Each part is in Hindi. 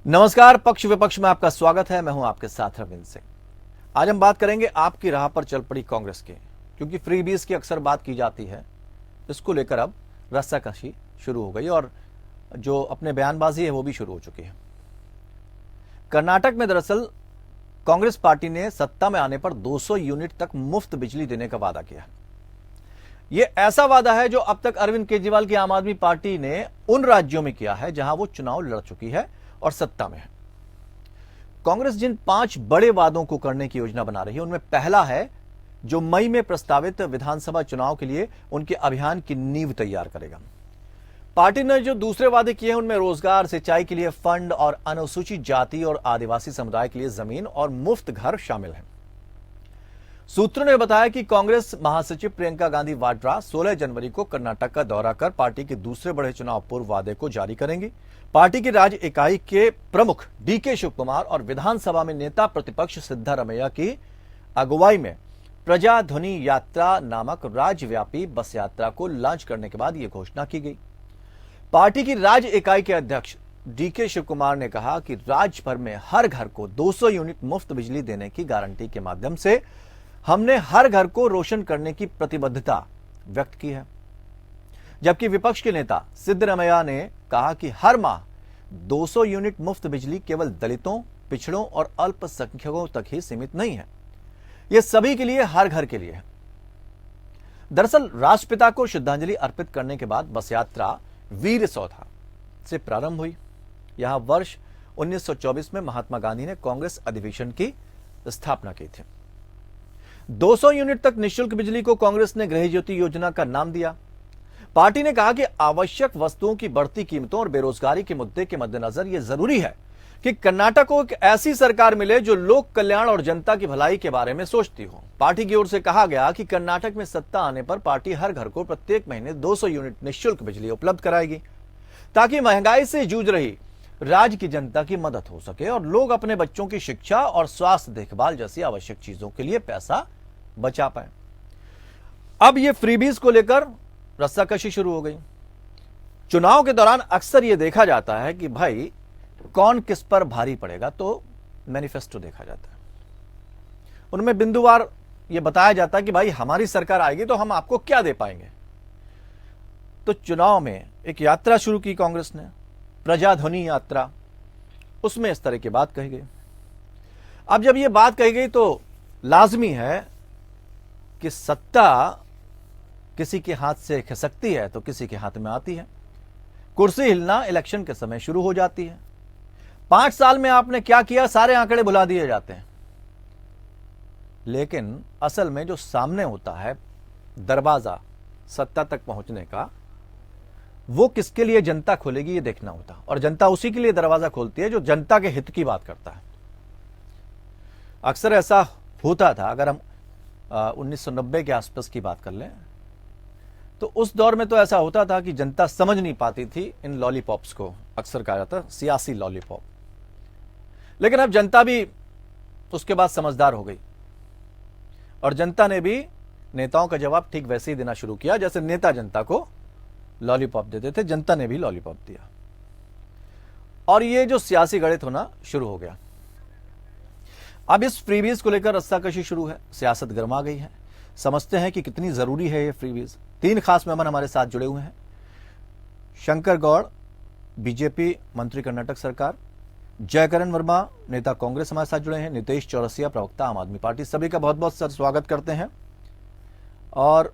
नमस्कार, पक्ष विपक्ष में आपका स्वागत है। मैं हूं आपके साथ रविंद्र सिंह। आज हम बात करेंगे आपकी राह पर चल पड़ी कांग्रेस की, क्योंकि फ्रीबीज की अक्सर बात की जाती है। इसको लेकर अब रस्साकशी शुरू हो गई और जो अपने बयानबाजी है वो भी शुरू हो चुकी है। कर्नाटक में दरअसल कांग्रेस पार्टी ने सत्ता में आने पर 200 यूनिट तक मुफ्त बिजली देने का वादा किया। यह ऐसा वादा है जो अब तक अरविंद केजरीवाल की आम आदमी पार्टी ने उन राज्यों में किया है जहां वो चुनाव लड़ चुकी है और सत्ता में है। कांग्रेस जिन 5 बड़े वादों को करने की योजना बना रही है, उनमें पहला है जो मई में प्रस्तावित विधानसभा चुनाव के लिए उनके अभियान की नींव तैयार करेगा। पार्टी ने जो दूसरे वादे किए हैं उनमें रोजगार, सिंचाई के लिए फंड और अनुसूचित जाति और आदिवासी समुदाय के लिए जमीन और मुफ्त घर शामिल हैं। सूत्रों ने बताया कि कांग्रेस महासचिव प्रियंका गांधी वाड्रा 16 जनवरी को कर्नाटक का दौरा कर पार्टी के दूसरे बड़े चुनाव पूर्व वादे को जारी करेंगी। पार्टी की राज्य इकाई के प्रमुख डीके शिव कुमार और विधानसभा में नेता प्रतिपक्ष सिद्धारमैया की अगुवाई में प्रजा ध्वनि यात्रा नामक राज्यव्यापी बस यात्रा को लॉन्च करने के बाद यह घोषणा की गई। पार्टी की राज्य इकाई के अध्यक्ष डीके शिव कुमार ने कहा कि राज्य भर में हर घर को 200 यूनिट मुफ्त बिजली देने की गारंटी के माध्यम से हमने हर घर को रोशन करने की प्रतिबद्धता व्यक्त की है। जबकि विपक्ष के नेता सिद्धरमैया ने कहा कि हर माह 200 यूनिट मुफ्त बिजली केवल दलितों, पिछड़ों और अल्पसंख्यकों तक ही सीमित नहीं है, यह सभी के लिए, हर घर के लिए है। दरअसल राष्ट्रपिता को श्रद्धांजलि अर्पित करने के बाद बस यात्रा वीर सौधा से प्रारंभ हुई। यहां वर्ष 1924 में महात्मा गांधी ने कांग्रेस अधिवेशन की स्थापना की थी। 200 यूनिट तक निःशुल्क बिजली को कांग्रेस ने गृह ज्योति योजना का नाम दिया। पार्टी ने कहा कि आवश्यक वस्तुओं की बढ़ती कीमतों और बेरोजगारी के मुद्दे के मद्देनजर यह जरूरी है कि कर्नाटक को एक ऐसी सरकार मिले जो लोक कल्याण और जनता की भलाई के बारे में सोचती हो। पार्टी की ओर से कहा गया कि कर्नाटक में सत्ता आने पर पार्टी हर घर को प्रत्येक महीने 200 यूनिट निःशुल्क बिजली उपलब्ध कराएगी, ताकि महंगाई से जूझ रही राज्य की जनता की मदद हो सके और लोग अपने बच्चों की शिक्षा और स्वास्थ्य देखभाल जैसी आवश्यक चीजों के लिए पैसा बचा पाए। अब यह फ्रीबीज को लेकर रस्साकशी शुरू हो गई। चुनाव के दौरान अक्सर यह देखा जाता है कि भाई कौन किस पर भारी पड़ेगा, तो मैनिफेस्टो देखा जाता है। उनमें बिंदुवार यह बताया जाता है कि भाई हमारी सरकार आएगी तो हम आपको क्या दे पाएंगे। तो चुनाव में एक यात्रा शुरू की कांग्रेस ने, प्रजा ध्वनि यात्रा। उसमें इस तरह की बात कही गई। अब जब यह बात कही गई तो लाजमी है कि सत्ता किसी के हाथ से खिसकती है तो किसी के हाथ में आती है। कुर्सी हिलना इलेक्शन के समय शुरू हो जाती है। 5 साल में आपने क्या किया, सारे आंकड़े भुला दिए जाते हैं। लेकिन असल में जो सामने होता है दरवाजा सत्ता तक पहुंचने का, वो किसके लिए जनता खोलेगी ये देखना होता। और जनता उसी के लिए दरवाजा खोलती है जो जनता के हित की बात करता है। अक्सर ऐसा होता था, अगर हम 1990 के आसपास की बात कर लें तो उस दौर में तो ऐसा होता था कि जनता समझ नहीं पाती थी इन लॉलीपॉप्स को। अक्सर कहा जाता सियासी लॉलीपॉप। लेकिन अब जनता भी उसके बाद समझदार हो गई और जनता ने भी नेताओं का जवाब ठीक वैसे ही देना शुरू किया जैसे नेता जनता को लॉलीपॉप देते थे। जनता ने भी लॉलीपॉप दिया और ये जो सियासी गणित होना शुरू हो गया। अब इस फ्रीबीज को लेकर रस्साकशी शुरू है, सियासत गर्मा गई है। समझते हैं कि कितनी जरूरी है ये फ्रीबीज। 3 खास मेहमान हमारे साथ जुड़े हुए हैं। शंकर गौड़, बीजेपी मंत्री कर्नाटक सरकार। जयकरण वर्मा, नेता कांग्रेस, हमारे साथ जुड़े हैं। नितेश चौरसिया, प्रवक्ता आम आदमी पार्टी। सभी का बहुत बहुत सर स्वागत करते हैं। और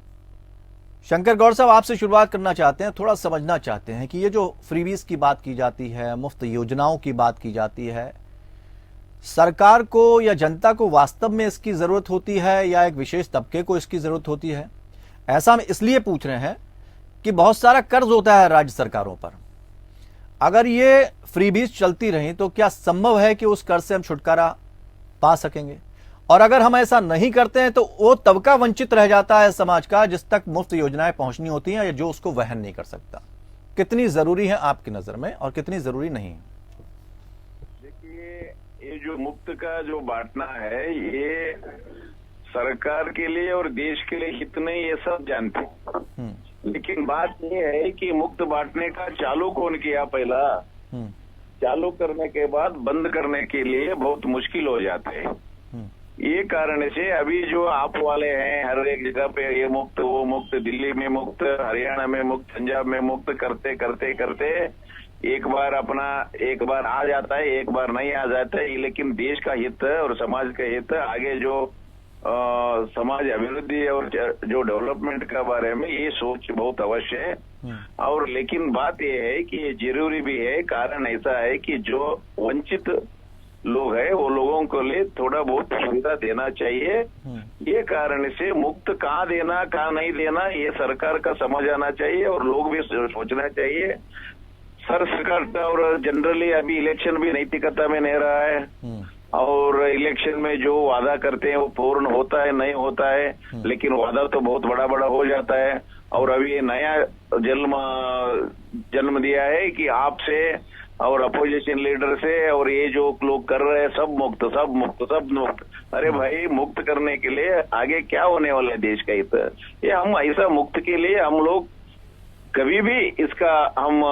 शंकर गौड़ साहब, आपसे शुरुआत करना चाहते हैं, थोड़ा समझना चाहते हैं कि ये जो फ्रीबीज की बात की जाती है, मुफ्त योजनाओं की बात की जाती है, सरकार को या जनता को वास्तव में इसकी जरूरत होती है या एक विशेष तबके को इसकी जरूरत होती है? ऐसा हम इसलिए पूछ रहे हैं कि बहुत सारा कर्ज होता है राज्य सरकारों पर। अगर ये फ्रीबीज चलती रही तो क्या संभव है कि उस कर्ज से हम छुटकारा पा सकेंगे? और अगर हम ऐसा नहीं करते हैं तो वो तबका वंचित रह जाता है समाज का जिस तक मुफ्त योजनाएं पहुंचनी होती हैं या जो उसको वहन नहीं कर सकता। कितनी जरूरी है आपकी नजर में और कितनी जरूरी नहीं है? ये जो मुफ्त का जो बांटना है, ये सरकार के लिए और देश के लिए हित नहीं, ये सब जानते हैं। लेकिन बात ये है कि मुफ्त बांटने का चालू कौन किया पहला? चालू करने के बाद बंद करने के लिए बहुत मुश्किल हो जाते हैं। ये कारण से अभी जो आप वाले हैं हर एक जगह पे ये मुक्त वो मुक्त, दिल्ली में मुक्त, हरियाणा में मुक्त, पंजाब में मुक्त करते करते करते एक बार आ जाता है, एक बार नहीं आ जाता है। लेकिन देश का हित और समाज का हित, आगे जो समाज अभिवृद्धि और जो डेवलपमेंट का बारे में ये सोच बहुत अवश्य है। और लेकिन बात ये है कि ये जरूरी भी है। कारण ऐसा है कि जो वंचित लोग हैं वो लोगों को लिए थोड़ा बहुत सुविधा देना चाहिए। ये कारण से मुक्त कहाँ देना कहाँ नहीं देना ये सरकार का समझ आना चाहिए और लोग भी सोचना चाहिए। सरकार और जनरली अभी इलेक्शन भी नैतिकता में नहीं रहा है और इलेक्शन में जो वादा करते हैं वो पूर्ण होता है नहीं होता है, लेकिन वादा तो बहुत बड़ा बड़ा हो जाता है। और अभी ये नया जन्म दिया है कि आपसे और अपोजिशन लीडर से और ये जो लोग कर रहे हैं सब मुक्त सब मुक्त सब मुक्त। अरे भाई, मुक्त करने के लिए आगे क्या होने वाला है देश का हित? ये हम ऐसा मुक्त के लिए हम लोग कभी भी इसका हम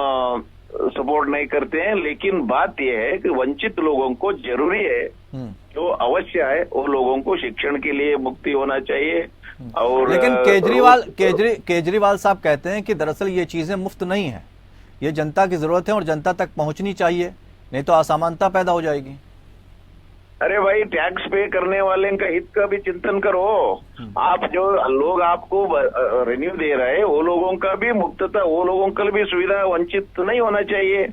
सपोर्ट नहीं करते हैं। लेकिन बात यह है कि वंचित लोगों को जरूरी है, जो अवश्य है वो लोगों को शिक्षण के लिए मुक्ति होना चाहिए। और लेकिन केजरीवाल साहब कहते हैं कि दरअसल ये चीजें मुफ्त नहीं है, ये जनता की जरूरत है और जनता तक पहुंचनी चाहिए, नहीं तो असमानता पैदा हो जाएगी। अरे भाई, टैक्स पे करने वाले का हित का भी चिंतन करो। आप जो लोग आपको रेन्यू दे रहे हैं वो लोगों का भी मुक्तता, वो लोगों का भी सुविधा वंचित नहीं होना चाहिए।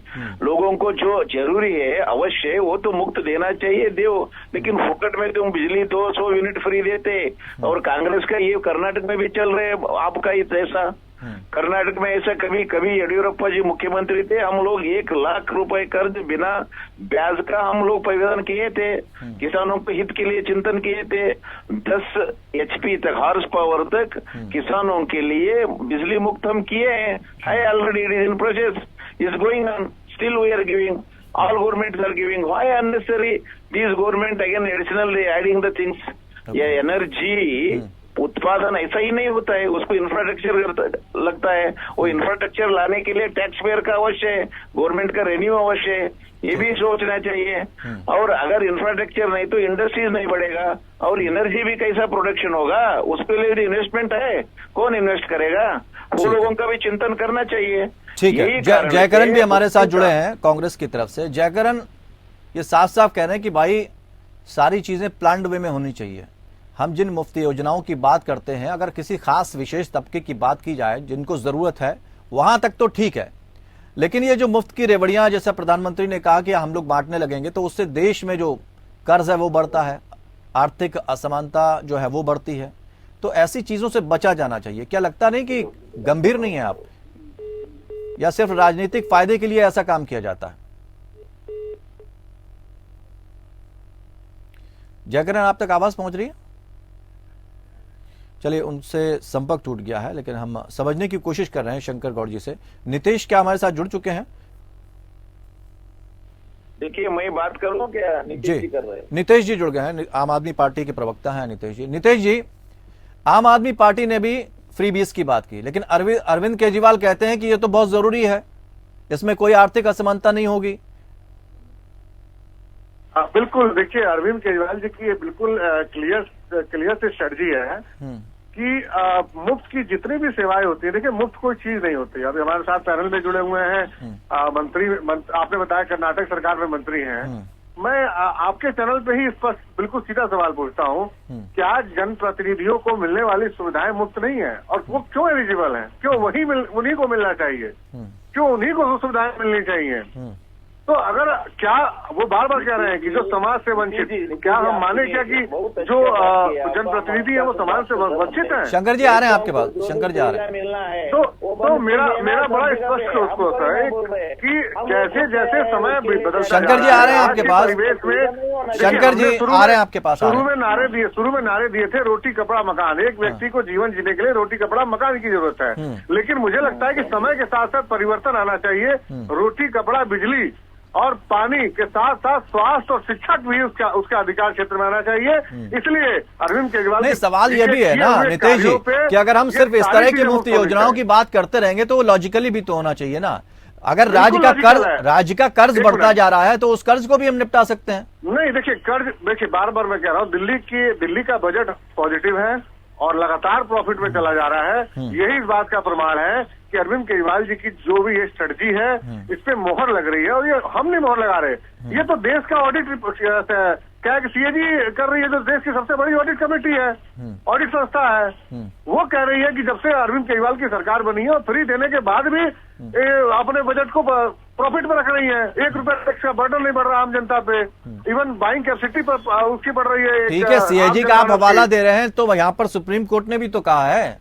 लोगों को जो जरूरी है अवश्य वो तो मुक्त देना चाहिए, दो। लेकिन फुकट में तुम बिजली 200 यूनिट फ्री देते और कांग्रेस का ये कर्नाटक में भी चल रहे आपका हित ऐसा। कर्नाटक में ऐसा कभी कभी येडियुरप्पा जी मुख्यमंत्री थे, हम लोग 1 लाख रुपए कर्ज बिना ब्याज का हम लोग परिवर्तन किए थे, किसानों के हित के लिए चिंतन किए थे। 10 HP तक हॉर्स पावर तक किसानों के लिए बिजली मुक्त हम किए हैं। है already it is in process, is going on, still we are giving, all governments are giving. Why unnecessary this government again additionally adding the things? ये एनर्जी उत्पादन ऐसा ही नहीं होता है, उसको इंफ्रास्ट्रक्चर लगता है। वो इंफ्रास्ट्रक्चर लाने के लिए टैक्स पेयर का अवश्य है, गवर्नमेंट का रेन्यू अवश्य है, ये भी सोचना चाहिए। और अगर इंफ्रास्ट्रक्चर नहीं तो इंडस्ट्रीज नहीं बढ़ेगा और एनर्जी भी कैसा प्रोडक्शन होगा, उसके लिए भी इन्वेस्टमेंट है, कौन इन्वेस्ट करेगा? वो लोगों का भी चिंतन करना चाहिए। ठीक है, जयकरण भी हमारे साथ जुड़े हैं कांग्रेस की तरफ से। जयकरण, ये साफ साफ कह रहे हैं कि भाई सारी चीजें प्लान्ड वे में होनी चाहिए। हम जिन मुफ्त योजनाओं की बात करते हैं, अगर किसी खास विशेष तबके की बात की जाए जिनको जरूरत है वहां तक तो ठीक है, लेकिन ये जो मुफ्त की रेवड़ियां, जैसा प्रधानमंत्री ने कहा कि हम लोग बांटने लगेंगे तो उससे देश में जो कर्ज है वो बढ़ता है, आर्थिक असमानता जो है वो बढ़ती है। तो ऐसी चीजों से बचा जाना चाहिए। क्या लगता नहीं कि गंभीर नहीं है आप, या सिर्फ राजनीतिक फायदे के लिए ऐसा काम किया जाता है? जयकरण, आप तक आवाज पहुंच रही है? चलिए, उनसे संपर्क टूट गया है, लेकिन हम समझने की कोशिश कर रहे हैं शंकर गौड़ जी से। नीतीश क्या हमारे साथ जुड़ चुके हैं? देखिए, मैं बात करूं क्या? नीतीश जी कर रहे हैं। नीतीश जी जुड़ गए हैं, आम आदमी पार्टी के प्रवक्ता हैं नीतीश जी। नीतीश जी, आम आदमी पार्टी ने भी फ्री बीस की बात की, लेकिन अरविंद केजरीवाल कहते हैं कि ये तो बहुत जरूरी है, इसमें कोई आर्थिक असमानता नहीं होगी। बिल्कुल, देखिए अरविंद केजरीवाल जी की ये बिल्कुल क्लियर से स्ट्रेटजी है कि मुफ्त की जितनी भी सेवाएं होती है, देखिए मुफ्त कोई चीज नहीं होती। अभी हमारे साथ पैनल में जुड़े हुए हैं आपने बताया कर्नाटक सरकार में मंत्री हैं। मैं आपके चैनल पे ही स्पष्ट बिल्कुल सीधा सवाल पूछता हूँ, क्या जनप्रतिनिधियों को मिलने वाली सुविधाएं मुफ्त नहीं है? और वो क्यों एलिजिबल हैं? क्यों उन्हीं को मिलना चाहिए? क्यों उन्हीं को सुविधाएं मिलनी चाहिए? तो अगर क्या वो बार बार कह रहे हैं कि जो समाज से वंचित, क्या हम माने क्या कि जो जनप्रतिनिधि है वो समाज से वंचित है? शंकर जी आ रहे हैं आपके पास, शंकर जी आ रहे हैं। तो मेरा बड़ा स्पष्ट उसको होता है कि जैसे जैसे समय बदलता, शंकर जी आ रहे हैं आपके पास, परिवेश में शंकर जी आ रहे हैं आपके पास। शुरू में नारे दिए थे रोटी कपड़ा मकान, एक व्यक्ति को जीवन जीने के लिए रोटी कपड़ा मकान की जरूरत है। लेकिन मुझे लगता है कि समय के साथ साथ परिवर्तन आना चाहिए। रोटी कपड़ा बिजली और पानी के साथ साथ स्वास्थ्य और शिक्षक भी उसका अधिकार क्षेत्र में आना चाहिए। इसलिए अरविंद केजरीवाल, नहीं, सवाल ये भी है ना नीतीश जी कि अगर हम सिर्फ इस तरह की मुफ्त योजनाओं की बात करते रहेंगे तो वो लॉजिकली भी तो होना चाहिए ना। अगर राज्य का कर्ज बढ़ता जा रहा है तो उस कर्ज को भी हम निपटा सकते हैं। नहीं, देखिए कर्ज, देखिए बार बार मैं कह रहा हूँ, दिल्ली का बजट पॉजिटिव है और लगातार प्रॉफिट में चला जा रहा है। यही इस बात का प्रमाण है कि अरविंद केजरीवाल जी की जो भी ये स्ट्रेटजी है, इस पे मोहर लग रही है। और ये हम नहीं मोहर लगा रहे, ये तो देश का ऑडिट क्या है कि सीएजी कर रही है, जो देश की सबसे बड़ी ऑडिट कमेटी है, ऑडिट संस्था है। वो कह रही है कि जब से अरविंद केजरीवाल की सरकार बनी है और फ्री देने के बाद भी अपने बजट को प्रॉफिट में रख रही है। 1 रुपए टैक्स का बर्डन नहीं बढ़ रहा आम जनता पे, इवन बाइंग कैपेसिटी पर उसकी बढ़ रही है। ठीक है, सीएजी का आप हवाला दे रहे हैं, तो यहाँ पर सुप्रीम कोर्ट ने भी तो कहा है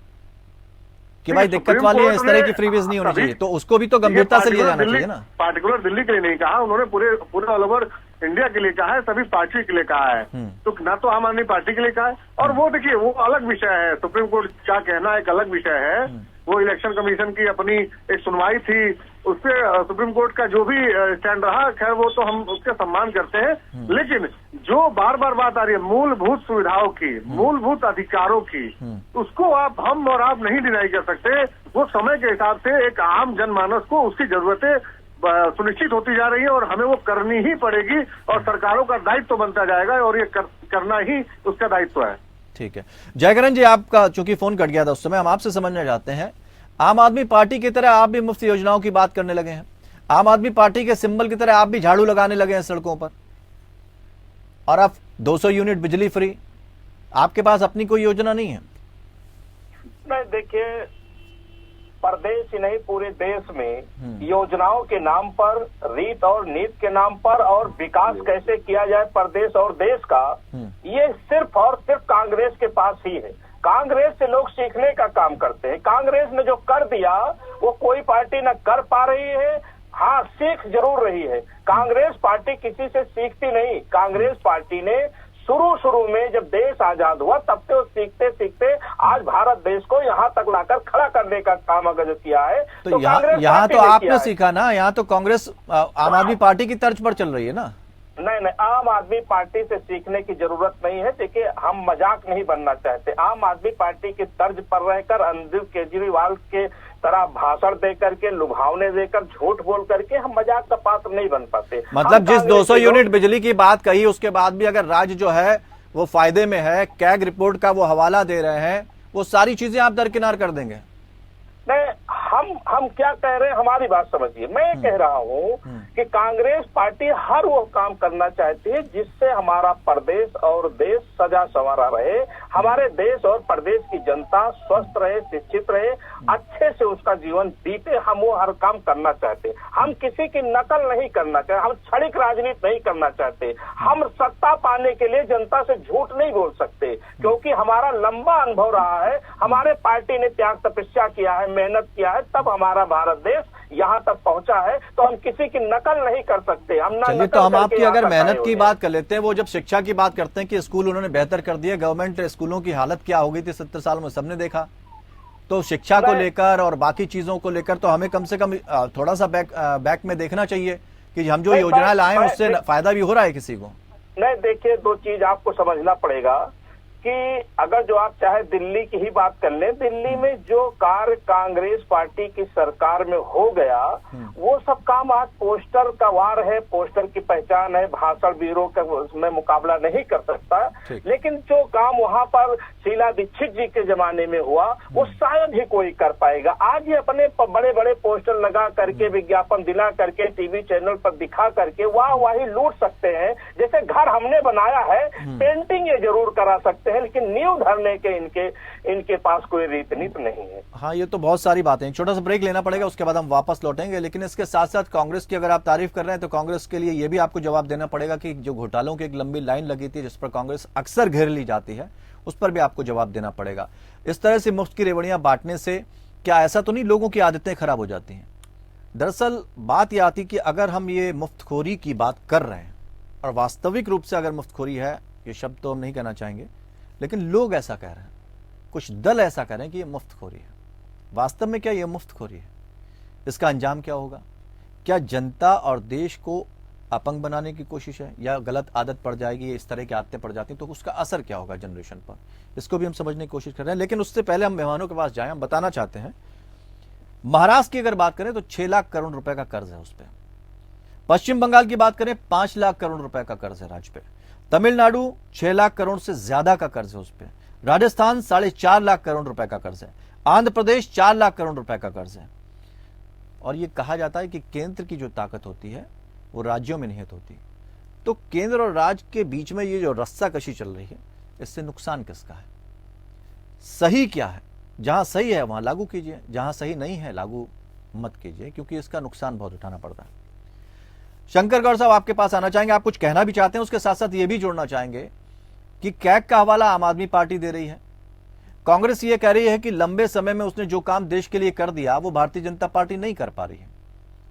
कि भाई दिक्कत वाली है, इस तरह की फ्रीबीज नहीं होनी चाहिए, तो उसको भी तो गंभीरता से लिया जाना चाहिए ना। पार्टिकुलर दिल्ली के लिए नहीं कहा उन्होंने, पूरे ऑल ओवर इंडिया के लिए कहा है, सभी पार्टी के लिए कहा है। तो ना तो आम आदमी पार्टी के लिए कहा है, और वो देखिए वो अलग विषय है, सुप्रीम कोर्ट का कहना एक अलग विषय है। वो इलेक्शन कमीशन की अपनी एक सुनवाई थी, उसपे सुप्रीम कोर्ट का जो भी स्टैंड रहा, खैर वो तो हम उसका सम्मान करते हैं। लेकिन जो बार बार बात आ रही है मूलभूत सुविधाओं की, मूलभूत अधिकारों की, उसको हम और आप नहीं डिनाई कर सकते। वो समय के हिसाब से एक आम जनमानस को उसकी जरूरतें सुनिश्चित होती जा रही है और हमें वो करनी ही पड़ेगी, और सरकारों का दायित्व बनता जाएगा, और ये करना ही उसका दायित्व है। ठीक है, जयकरण जी, आपका चूंकि फोन कट गया था उस समय, हम आपसे समझना चाहते हैं, आम आदमी पार्टी की तरह आप भी मुफ्त योजनाओं की बात करने लगे हैं, आम आदमी पार्टी के सिंबल की तरह आप भी झाड़ू लगाने लगे हैं सड़कों पर, और अब 200 यूनिट बिजली फ्री, आपके पास अपनी कोई योजना नहीं है? नहीं, देखिए प्रदेश ही नहीं पूरे देश में योजनाओं के नाम पर, रीत और नीति के नाम पर, और विकास कैसे किया जाए प्रदेश और देश का, ये सिर्फ और सिर्फ कांग्रेस के पास ही है। कांग्रेस से लोग सीखने का काम करते हैं। कांग्रेस ने जो कर दिया वो कोई पार्टी न कर पा रही है। हाँ, सीख जरूर रही है। कांग्रेस पार्टी किसी से सीखती नहीं। कांग्रेस पार्टी ने शुरू में जब देश आजाद हुआ तब से वो सीखते सीखते आज भारत देश को यहाँ तक लाकर खड़ा करने का काम अगर जो किया है, तो यहाँ तो आपने सीखा ना, यहाँ तो कांग्रेस आम आदमी पार्टी की तर्ज पर चल रही है ना। नहीं, आम आदमी पार्टी से सीखने की जरूरत नहीं है। देखिए, हम मजाक नहीं बनना चाहते। आम आदमी पार्टी की तर्ज पर रहकर अरविंद केजरीवाल के तरह भाषण दे करके, लुभावने देकर, झूठ बोल करके हम मजाक का पात्र नहीं बन पाते। मतलब जिस 200 यूनिट बिजली की बात कही, उसके बाद भी अगर राज्य जो है वो फायदे में है, कैग रिपोर्ट का वो हवाला दे रहे हैं, वो सारी चीजें आप दरकिनार कर देंगे? नहीं, हम क्या कह रहे हैं, हमारी बात समझिए। मैं ये कह रहा हूँ कि कांग्रेस पार्टी हर वो काम करना चाहती है जिससे हमारा प्रदेश और देश सजा संवरा रहे, हमारे देश और प्रदेश की जनता स्वस्थ रहे, शिक्षित रहे, अच्छे से उसका जीवन बीते। हम वो हर काम करना चाहते हैं। हम किसी की नकल नहीं करना चाहते, हम क्षणिक राजनीति नहीं करना चाहते। हम सत्ता पाने के लिए जनता से झूठ नहीं बोल सकते, क्योंकि हमारा लंबा अनुभव रहा है। हमारे पार्टी ने त्याग तपस्या किया है, मेहनत किया है, तब हमारा भारत देश यहाँ तक पहुंचा है। तो हम किसी की नकल नहीं कर सकते। हम चलिए, तो हम आपकी अगर मेहनत की बात कर लेते हैं, वो जब शिक्षा की बात करते हैं कि स्कूल उन्होंने बेहतर कर दिए, गवर्नमेंट स्कूलों की हालत क्या हो गई थी 70 साल में सबने देखा। तो शिक्षा को लेकर और बाकी चीजों को लेकर तो हमें कम से कम थोड़ा सा बैक में देखना चाहिए कि हम जो योजना लाए उससे फायदा भी हो रहा है किसी को। नहीं, देखिए, दो चीज आपको समझना पड़ेगा कि अगर जो आप चाहे दिल्ली की ही बात कर लें, दिल्ली में जो कार्य कांग्रेस पार्टी की सरकार में हो गया, वो सब काम आज पोस्टर का वार है, पोस्टर की पहचान है, भाषण ब्यूरो का उसमें मुकाबला नहीं कर सकता। लेकिन जो काम वहां पर शीला दीक्षित जी के जमाने में हुआ, वो शायद ही कोई कर पाएगा। आज ये अपने बड़े बड़े पोस्टर लगा करके, विज्ञापन दिला करके, टीवी चैनल पर दिखा करके वाही लूट सकते हैं। जैसे घर हमने बनाया है, पेंटिंग ये जरूर करा सकते हैं, लेकिन नींव धरने के इनके पास कोई रीत नीति नहीं है। हाँ, ये तो बहुत सारी बातें। छोटा सा ब्रेक लेना पड़ेगा, उसके बाद हम वापस लौटेंगे। लेकिन इसके साथ साथ कांग्रेस की अगर आप तारीफ कर रहे हैं तो कांग्रेस के लिए ये भी आपको जवाब देना पड़ेगा कि जो घोटालों की एक लंबी लाइन लगी थी जिस पर कांग्रेस अक्सर घेर ली जाती है, उस पर भी आपको जवाब देना पड़ेगा। इस तरह से मुफ्त की रेवड़ियां बांटने से क्या ऐसा तो नहीं लोगों की आदतें खराब हो जाती हैं? दरअसल बात यह आती कि अगर हम ये मुफ्तखोरी की बात कर रहे हैं, और वास्तविक रूप से अगर मुफ्तखोरी है, ये शब्द तो हम नहीं कहना चाहेंगे, लेकिन लोग ऐसा कह रहे हैं, कुछ दल ऐसा कह रहे हैं कि ये मुफ्तखोरी है। वास्तव में क्या ये मुफ्तखोरी है? इसका अंजाम क्या होगा? क्या जनता और देश को अपंग बनाने की कोशिश है, या गलत आदत पड़ जाएगी, इस तरह की आदतें पड़ जाती हैं तो उसका असर क्या होगा जनरेशन पर? इसको भी हम समझने की कोशिश कर रहे हैं। लेकिन उससे पहले हम मेहमानों के पास जाएं। हम बताना चाहते हैं महाराष्ट्र की अगर बात करें तो 6 लाख करोड़ रुपए का कर्ज है उस पर। पश्चिम बंगाल की बात करें 5 लाख करोड़ रुपए का कर्ज है राज्य पे। तमिलनाडु 6 लाख करोड़ से ज्यादा का कर्ज है उस पर। राजस्थान 4.5 लाख करोड़ रुपए का कर्ज है। आंध्र प्रदेश 4 लाख करोड़ रुपए का कर्ज है। और यह कहा जाता है कि केंद्र की जो ताकत होती है वो राज्यों में निहित होती है। तो केंद्र और राज्य के बीच में ये जो रस्साकशी चल रही है, इससे नुकसान किसका है? सही क्या है? जहां सही है वहां लागू कीजिए, जहां सही नहीं है लागू मत कीजिए, क्योंकि इसका नुकसान बहुत उठाना पड़ता है। शंकर गौड़ साहब, आपके पास आना चाहेंगे, आप कुछ कहना भी चाहते हैं, उसके साथ साथ ये भी जोड़ना चाहेंगे कि कैग का हवाला आम आदमी पार्टी दे रही है। कांग्रेस ये कह रही है कि लंबे समय में उसने जो काम देश के लिए कर दिया वो भारतीय जनता पार्टी नहीं कर पा रही है,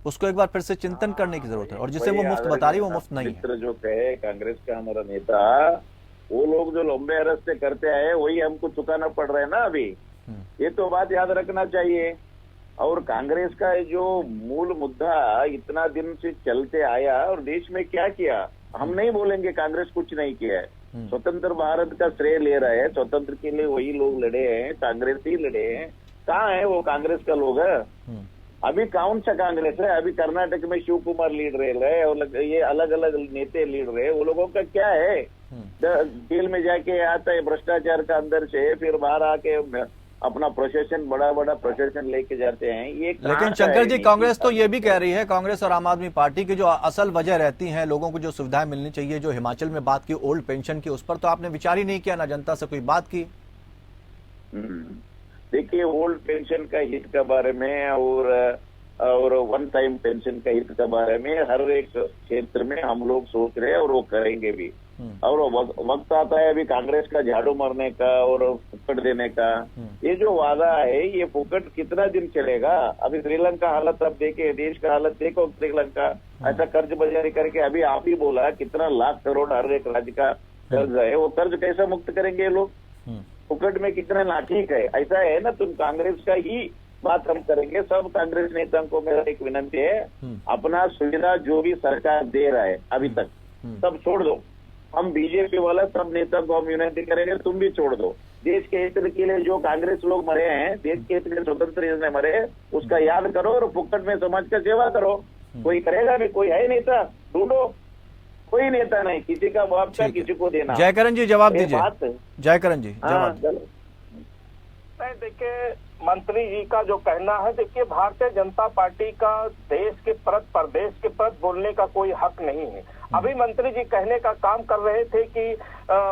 उसको एक बार फिर से चिंतन करने की जरूरत है। और जिसे वो मुफ्त बता रही है वो मुफ्त नहीं है। मित्र जो कहे कांग्रेस का हमारा नेता, वो लोग जो लंबे अरसे से करते आए वही हमको चुकाना पड़ रहा है ना अभी। ये तो बात याद रखना चाहिए। और कांग्रेस का जो मूल मुद्दा इतना दिन से चलते आया और देश में क्या किया, हम नहीं बोलेंगे कांग्रेस कुछ नहीं किया है। स्वतंत्र भारत का श्रेय ले रहे हैं, स्वतंत्र के लिए वही लोग लड़े हैं, कांग्रेस ही लड़े हैं। कहाँ है वो कांग्रेस का लोग है? अभी कौन सा कांग्रेस है? अभी कर्नाटक में शिव कुमार लीड रहे हैं और ये अलग अलग नेता लीड रहे, वो लोगों का क्या है? जेल में जाके आता है भ्रष्टाचार का अंदर से, फिर बाहर आके अपना प्रोसेशन, बड़ा बड़ा प्रोसेशन लेके जाते हैं। ये लेकिन शंकर जी, कांग्रेस तो ये भी कह रही है, कांग्रेस और आम आदमी पार्टी की जो असल वजह रहती है, लोगों को जो सुविधाएं मिलनी चाहिए, जो हिमाचल में बात की ओल्ड पेंशन की, उस पर तो आपने विचार ही नहीं किया, ना जनता से कोई बात की। देखिए, ओल्ड पेंशन का हित के बारे में और वन टाइम पेंशन का हित के बारे में हर एक क्षेत्र में हम लोग सोच रहे हैं और वो करेंगे भी। और वक्त आता है अभी कांग्रेस का झाड़ू मारने का और फुकट देने का। ये जो वादा है, ये फुकट कितना दिन चलेगा? अभी श्रीलंका हालत आप देखे, देश का हालत देखो। श्रीलंका ऐसा कर्ज बाजारी करके, अभी आप ही बोला कितना लाख करोड़ हर एक राज्य का कर्ज है, वो कर्ज कैसे मुक्त करेंगे ये लोग? फुकट में कितना नाठीक है। ऐसा है ना, तुम कांग्रेस का ही बात हम करेंगे। सब कांग्रेस नेताओं को मेरा एक विनती है, अपना सुविधा जो भी सरकार दे रहा है अभी तक सब छोड़ दो। हम बीजेपी वाला सब नेता को हम विनती करेंगे, तुम भी छोड़ दो। देश के हित के लिए जो कांग्रेस लोग मरे हैं, देश के हित के लिए स्वतंत्र में मरे, उसका याद करो और फुकट में समाज का सेवा करो। कोई करेगा भी? कोई है नेता? ढूंढो, कोई नेता नहीं। किसी का मुआवजा किसी को देना। जयकरण जी जवाब दीजिए। जयकरण जी जवाब। देखिए, मंत्री जी का जो कहना है, देखिए भारतीय जनता पार्टी का देश के प्रदेश के प्रति बोलने का कोई हक नहीं है। अभी मंत्री जी कहने का काम कर रहे थे कि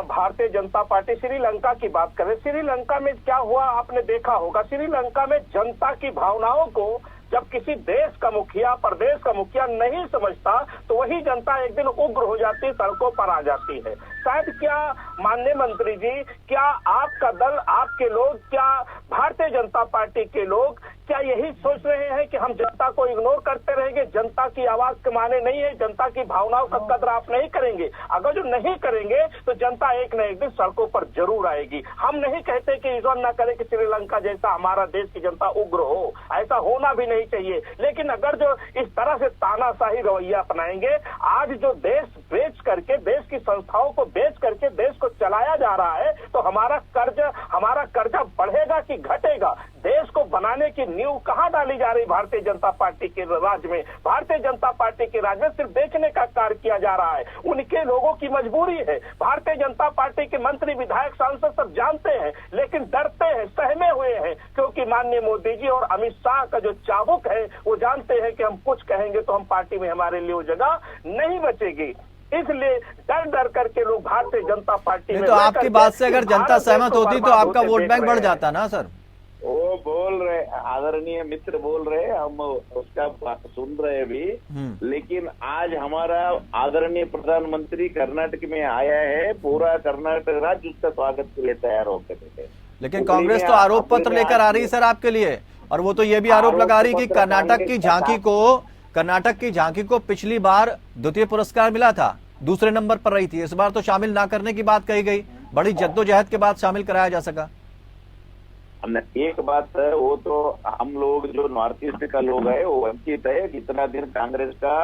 भारतीय जनता पार्टी श्रीलंका की बात कर रहे। श्रीलंका में क्या हुआ आपने देखा होगा। श्रीलंका में जनता की भावनाओं को जब किसी देश का मुखिया, प्रदेश का मुखिया नहीं समझता, तो वही जनता एक दिन उग्र हो जाती, सड़कों पर आ जाती है। शायद क्या माननीय मंत्री जी, क्या आपका दल, आपके लोग, क्या भारतीय जनता पार्टी के लोग क्या यही सोच रहे हैं कि हम जनता को इग्नोर करते रहेंगे? जनता की आवाज के माने नहीं है, जनता की भावनाओं का कदर आप नहीं करेंगे। अगर जो नहीं करेंगे तो जनता एक न एक दिन सड़कों पर जरूर आएगी। हम नहीं कहते कि ईश्वर न करे कि श्रीलंका जैसा हमारा देश की जनता उग्र हो, ऐसा होना भी नहीं चाहिए। लेकिन अगर जो इस तरह से तानाशाही रवैया अपनाएंगे, आज जो देश बेच करके, देश की संस्थाओं को बेच करके देश को चलाया जा रहा है, तो हमारा कर्जा बढ़ेगा कि घटेगा? देश को बनाने की नींव कहां डाली जा रही भारतीय जनता पार्टी के राज्य में? भारतीय जनता पार्टी के राज्य में सिर्फ बेचने का कार्य किया जा रहा है। उनके लोगों की मजबूरी है। भारतीय जनता पार्टी के मंत्री, विधायक, सांसद सब जानते हैं, लेकिन डरते हैं, सहमे हुए हैं, क्योंकि माननीय मोदी जी और अमित शाह का जो चाबुक है, वो जानते हैं कि हम कुछ कहेंगे तो हम पार्टी में हमारे लिए वो जगह नहीं बचेगी। इसलिए डर डर करके लोग भारतीय जनता पार्टी में। तो आपकी बात से अगर जनता सहमत होती तो आपका वोट बैंक बढ़ जाता ना सर। वो बोल रहे, आदरणीय मित्र बोल रहे, हम उसका सुन रहे भी। लेकिन आज हमारा आदरणीय प्रधानमंत्री कर्नाटक में आया है, पूरा कर्नाटक राज्य उसका स्वागत के लिए तैयार होकर थे। लेकिन कांग्रेस तो आरोप पत्र लेकर आ रही है सर आपके लिए, और वो तो ये भी आरोप लगा रही कि कर्नाटक की झांकी को पिछली बार द्वितीय पुरस्कार मिला था, दूसरे नंबर पर रही थी, इस बार तो शामिल ना करने की बात कही गई, बड़ी जद्दोजहद के बाद शामिल कराया जा सका। एक बात है, वो तो हम लोग जो नॉर्थ ईस्ट का लोग है वो वंचित है। कितना दिन कांग्रेस का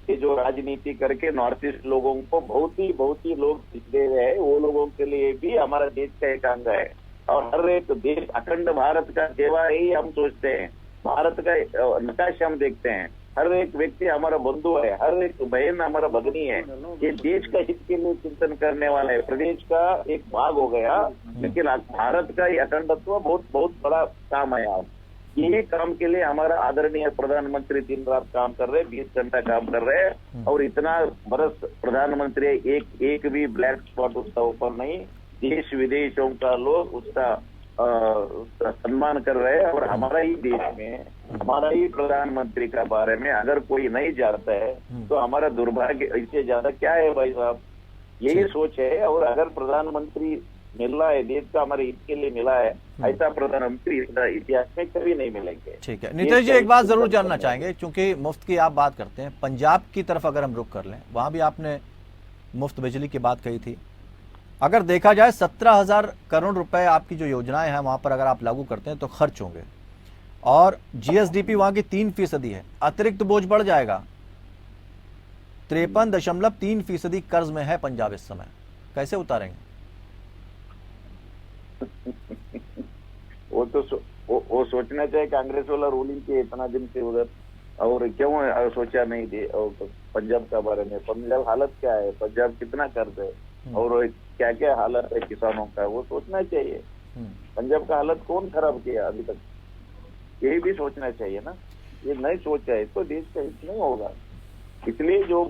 ये जो राजनीति करके नॉर्थ ईस्ट लोगों को बहुत ही लोग दे रहे हैं, वो लोगों के लिए भी हमारा देश का एक अंग है। और हर एक देश, अखंड भारत का सेवा ही हम सोचते हैं। भारत का नकाशा हम देखते हैं, हर एक व्यक्ति हमारा बंधु है, हर एक बहन हमारा भगनी है। ये देश का हित के लिए चिंतन करने वाला है, प्रदेश का एक भाग हो गया, लेकिन भारत का ये अखंडत्व बहुत बहुत बड़ा काम है। आप यही काम के लिए हमारा आदरणीय प्रधानमंत्री दिन रात काम कर रहे हैं, 20 घंटा काम कर रहे हैं, और इतना बरस प्रधानमंत्री एक भी ब्लैक स्पॉट उसका ऊपर नहीं। देश विदेशों का लोग उसका सम्मान कर रहे हैं, और हमारा ही देश में हमारा ही प्रधानमंत्री का बारे में अगर कोई नहीं जानता है तो हमारा दुर्भाग्य इससे ज्यादा क्या है भाई साहब। यही सोच है, और अगर प्रधानमंत्री मिल रहा है देश का हमारे हित के लिए मिला है, ऐसा प्रधानमंत्री इतिहास में कभी नहीं मिलेंगे। ठीक है नीतीश जी, एक बात जरूर जानना चाहेंगे, क्योंकि मुफ्त की आप बात करते हैं, पंजाब की तरफ अगर हम रुख कर लें, वहां भी आपने मुफ्त बिजली की बात कही थी। अगर देखा जाए 17,000 करोड़ रुपए आपकी जो योजनाएं हैं वहां पर अगर आप लागू करते हैं तो खर्च होंगे, और जीएसडीपी वहां की 3% है, अतिरिक्त बोझ बढ़ जाएगा। 53.3% कर्ज में है पंजाब इस समय, कैसे उतारेंगे? वो सोचना चाहिए कांग्रेस वाला रूलिंग के इतना दिन से उधर, और क्यों सोचा नहीं दे पंजाब का बारे में। पंजाब हालत क्या है, पंजाब कितना कर्ज है, और क्या क्या हालत है किसानों का, वो सोचना चाहिए। पंजाब का हालत कौन खराब किया अभी तक, यही भी सोचना चाहिए ना। ये नहीं सोचा है तो देश का हित नहीं होगा। इसलिए जो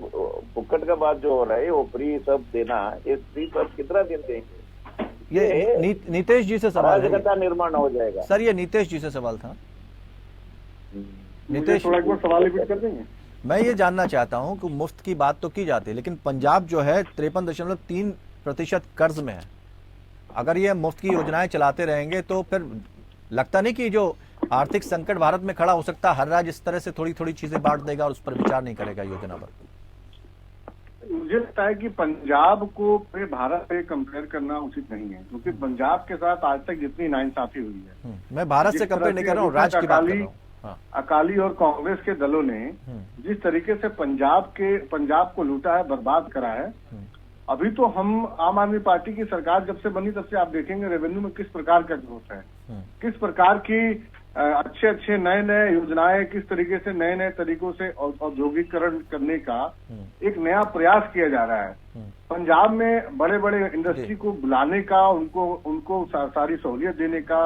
फुक्कट का बात जो हो रहा है, वो फ्री सब देना, ये फ्री सब कितना दिन देंगे? ये नीतीश जी से सवाल है, का निर्माण हो जाएगा। सर ये नीतीश जी से सवाल था। नीतीश, थोड़ा एक बार सवाल रिपीट कर देंगे? मैं ये जानना चाहता हूं कि मुफ्त की बात तो की जाती है, लेकिन पंजाब जो है 53.3% कर्ज में है। अगर ये मुफ्त की योजनाएं चलाते रहेंगे तो फिर लगता नहीं कि जो आर्थिक संकट भारत में खड़ा हो सकता है, हर राज्य इस तरह से थोड़ी थोड़ी चीजें बांट देगा और उस पर विचार नहीं करेगा योजना पर? मुझे लगता है कि पंजाब को भारत पे कंपेयर करना उचित नहीं है, क्योंकि पंजाब के साथ आज तक जितनी नाइंसाफी हुई है, मैं भारत से कंपेयर नहीं कर रहा हूँ, राज्य की बात कर रहा हूँ। हाँ। अकाली और कांग्रेस के दलों ने जिस तरीके से पंजाब को लूटा है, बर्बाद करा है। अभी तो हम आम आदमी पार्टी की सरकार जब से बनी तब से आप देखेंगे रेवेन्यू में किस प्रकार का ग्रोथ है, किस प्रकार की अच्छे नए नए योजनाएं, किस तरीके से नए नए तरीकों से औद्योगिकरण करने का एक नया प्रयास किया जा रहा है। पंजाब में बड़े बड़े इंडस्ट्री को बुलाने का, उनको सारी सहूलियत देने का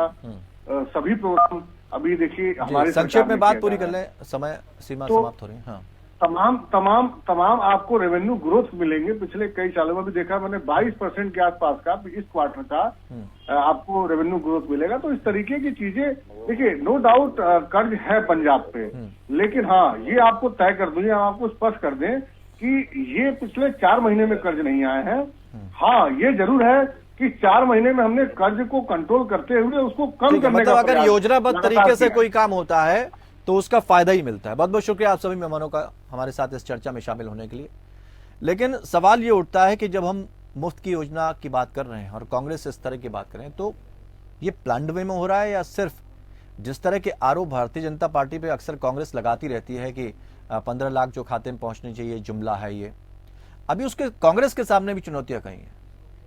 सभी प्रोग्राम अभी देखिए हमारे संक्षेप में बात पूरी कर लें, समय सीमा समाप्त हो रही है। हाँ। तमाम आपको रेवेन्यू ग्रोथ मिलेंगे। पिछले कई सालों में भी देखा मैंने 22% के आसपास का इस क्वार्टर का आपको रेवेन्यू ग्रोथ मिलेगा। तो इस तरीके की चीजें देखिए, नो डाउट कर्ज है पंजाब पे, लेकिन हाँ ये आपको तय कर दूं, हम आपको स्पष्ट कर दें कि ये पिछले 4 महीने में कर्ज नहीं आए हैं। हाँ ये जरूर है कि 4 महीने में हमने कर्ज को कंट्रोल करते हुए उसको कम करने का, अगर योजनाबद्ध तरीके से कोई काम होता है तो उसका फायदा ही मिलता है। बहुत बहुत शुक्रिया आप सभी मेहमानों का हमारे साथ इस चर्चा में शामिल होने के लिए। लेकिन सवाल ये उठता है कि जब हम मुफ्त की योजना की बात कर रहे हैं और कांग्रेस इस तरह की बात करें, तो ये प्लान्ड वे में हो रहा है या सिर्फ जिस तरह के आरोप भारतीय जनता पार्टी पे अक्सर कांग्रेस लगाती रहती है कि 15 लाख जो खाते में पहुंचनी चाहिए, जुमला है ये। अभी उसके कांग्रेस के सामने भी चुनौतियां कहीं हैं।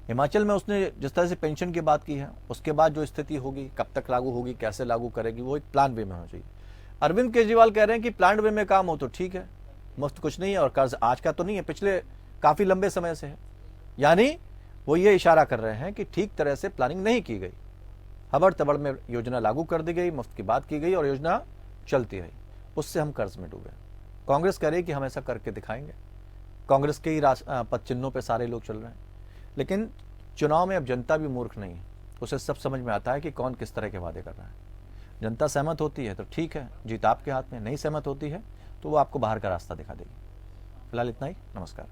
हिमाचल में उसने जिस तरह से पेंशन की बात की है, उसके बाद जो स्थिति होगी, कब तक लागू होगी, कैसे लागू करेगी, वो एक प्लान वे में होना चाहिए। अरविंद केजरीवाल कह रहे हैं कि प्लान वे में काम हो तो ठीक है, मुफ्त कुछ नहीं है, और कर्ज आज का तो नहीं है, पिछले काफी लंबे समय से है। यानी वो ये इशारा कर रहे हैं कि ठीक तरह से प्लानिंग नहीं की गई, हबड़ तबड़ में योजना लागू कर दी गई, मुफ्त की बात की गई और योजना चलती रही, उससे हम कर्ज में डूबे। कांग्रेस कह रही है कि हम ऐसा करके दिखाएंगे। कांग्रेस के ही पद चिन्हों पर सारे लोग चल रहे हैं। लेकिन चुनाव में अब जनता भी मूर्ख नहीं है, उसे सब समझ में आता है कि कौन किस तरह के वादे कर रहा है। जनता सहमत होती है तो ठीक है, जीत आपके हाथ में, नहीं सहमत होती है तो वो आपको बाहर का रास्ता दिखा देगी। फिलहाल इतना ही, नमस्कार।